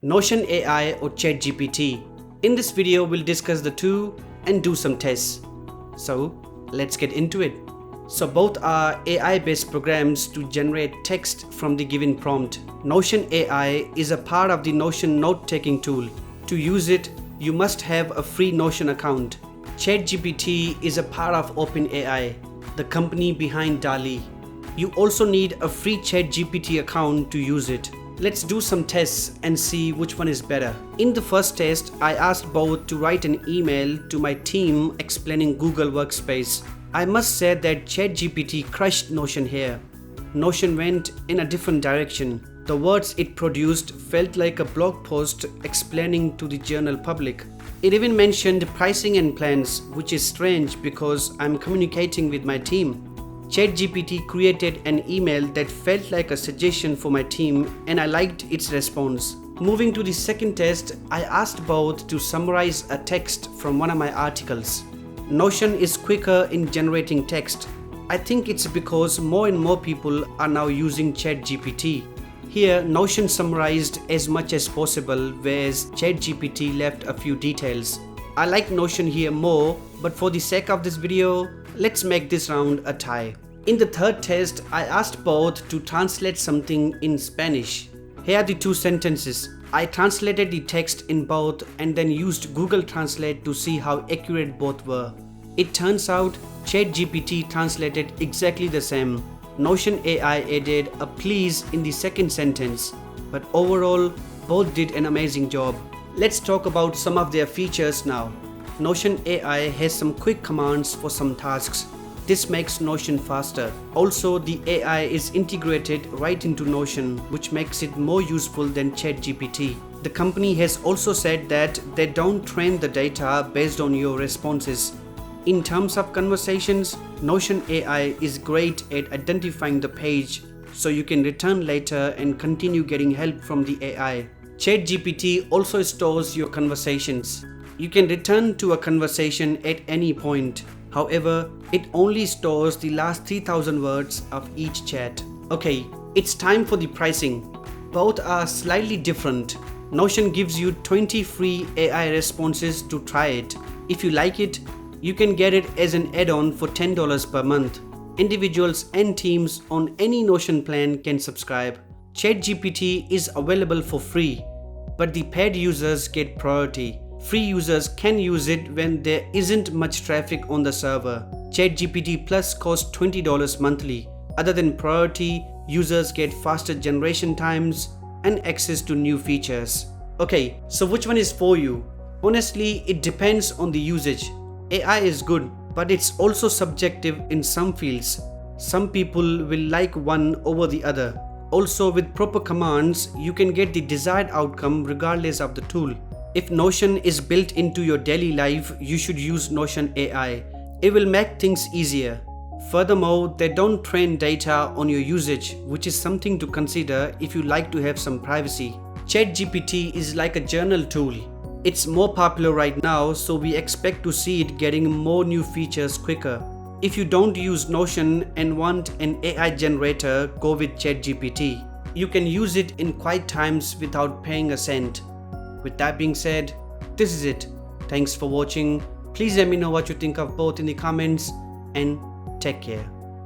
Notion AI or ChatGPT. In this video, we'll discuss the two and do some tests. So let's get into it. So both are AI-based programs to generate text from the given prompt. Notion AI is a part of the Notion note-taking tool. To use it, you must have a free Notion account. ChatGPT is a part of OpenAI, the company behind DALL-E. You also need a free ChatGPT account to use it. Let's do some tests and see which one is better. In the first test, I asked both to write an email to my team explaining Google Workspace. I must say that ChatGPT crushed Notion here. Notion went in a different direction. The words it produced felt like a blog post explaining to the general public. It even mentioned pricing and plans, which is strange because I'm communicating with my team. ChatGPT created an email that felt like a suggestion for my team, and I liked its response. Moving to the second test, I asked both to summarize a text from one of my articles. Notion is quicker in generating text. I think it's because more and more people are now using ChatGPT. Here, Notion summarized as much as possible, whereas ChatGPT left a few details. I like Notion here more, but for the sake of this video, let's make this round a tie. In the third test, I asked both to translate something in Spanish. Here are the two sentences. I translated the text in both and then used Google Translate to see how accurate both were. It turns out ChatGPT translated exactly the same. Notion AI added a please in the second sentence, but overall, both did an amazing job. Let's talk about some of their features now. Notion AI has some quick commands for some tasks. This makes Notion faster. Also, the AI is integrated right into Notion, which makes it more useful than ChatGPT. The company has also said that they don't train the data based on your responses. In terms of conversations, Notion AI is great at identifying the page, so you can return later and continue getting help from the AI. ChatGPT also stores your conversations. You can return to a conversation at any point. However, it only stores the last 3,000 words of each chat. Okay, it's time for the pricing. Both are slightly different. Notion gives you 20 free AI responses to try it. If you like it, you can get it as an add-on for $10 per month. Individuals and teams on any Notion plan can subscribe. ChatGPT is available for free, but the paid users get priority. Free users can use it when there isn't much traffic on the server. ChatGPT Plus costs $20 monthly. Other than priority, users get faster generation times and access to new features. Okay, so which one is for you? Honestly, it depends on the usage. AI is good, but it's also subjective in some fields. Some people will like one over the other. Also, with proper commands, you can get the desired outcome regardless of the tool. If Notion is built into your daily life, you should use Notion AI. It will make things easier. Furthermore, they don't train data on your usage, which is something to consider if you like to have some privacy. ChatGPT is like a journal tool. It's more popular right now, so we expect to see it getting more new features quicker. If you don't use Notion and want an AI generator, go with ChatGPT. You can use it in quiet times without paying a cent. With that being said, this is it. Thanks for watching. Please let me know what you think of both in the comments and take care.